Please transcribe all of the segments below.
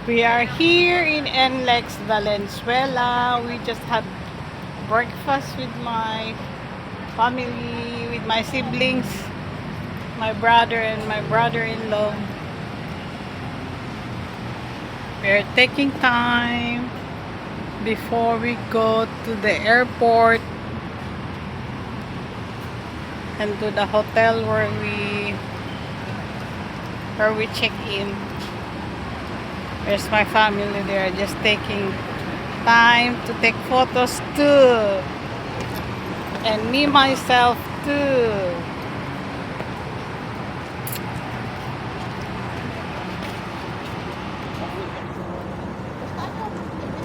We are here in NLEX Valenzuela. We just had breakfast with my family, with my siblings, my brother and my brother-in-law. We're taking time before we go to the airport and to the hotel where we check in. There's my family there just taking time to take photos too. And me myself too.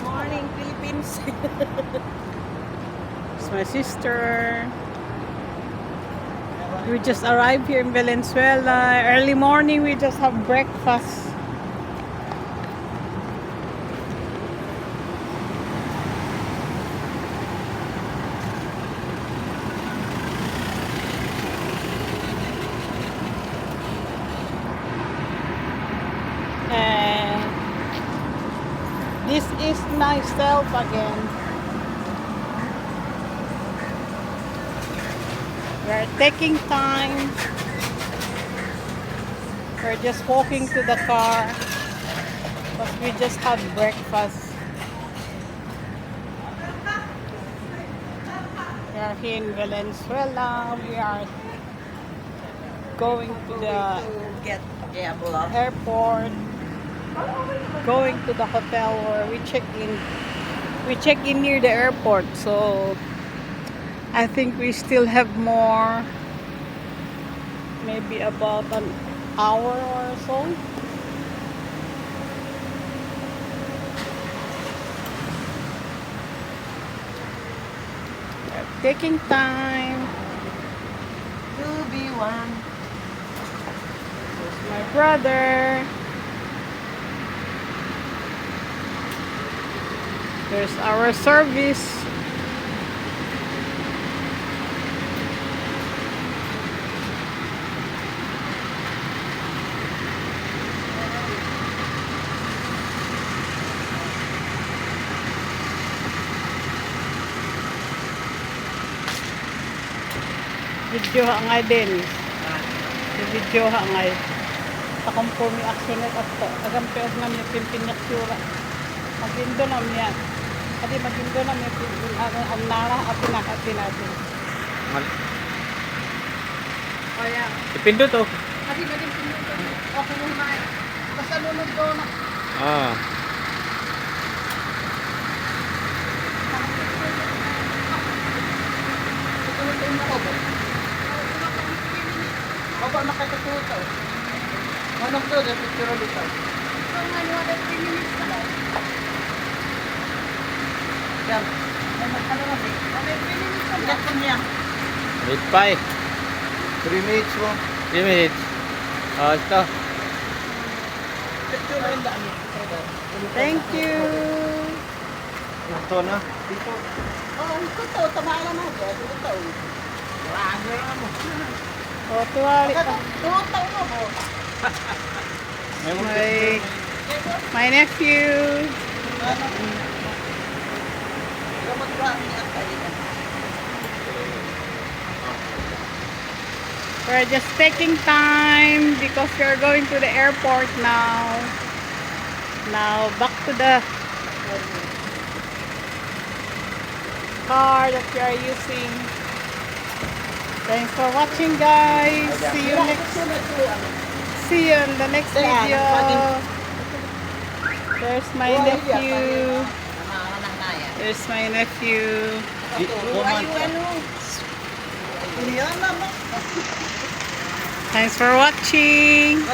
Morning, Philippines. It's my sister. We just arrived here in Valenzuela. Early morning, we just have breakfast. And this is myself again. We're taking time. We're just walking to the car because we just had breakfast. We are here in Valenzuela. We are going to the Get block. airport, going to the hotel where we check in. We check in near the airport, so I think we still have more, maybe about an hour or so. We're taking time. 2B1. There's my brother. There's our service. Video ngay din. Video ngay. Akong pumi aksyonet at agampi as namin pimpinyak sura. Magindo namin yan. Adi magindo namin ang nara at pinakati natin. O yan. Ipindot oh. Adi magindo namin. Okay mo na. Basta lunod ko na. Ah. Baba nakakatuto. Manong to, the picture ulit ako. So, ano, 3 minutes na lang. Yan. Ano na, may 3 minutes na lang. Ilan po niya? Wait pa eh. 3 minutes mo. 3 minutes. Oh, ito. Picture na yung daan. Thank you. Ito na. Dito. Oh, ito to. Tamaan na ako. Ito to. Marami na mo. Oh, tuwali pa. Tutang mo mo. My nephew. We're just taking time because we're going to the airport now. Now back to the car that we are using. Thanks for watching, guys. See you in the next video. There's my nephew. There's my nephew. Thanks for watching.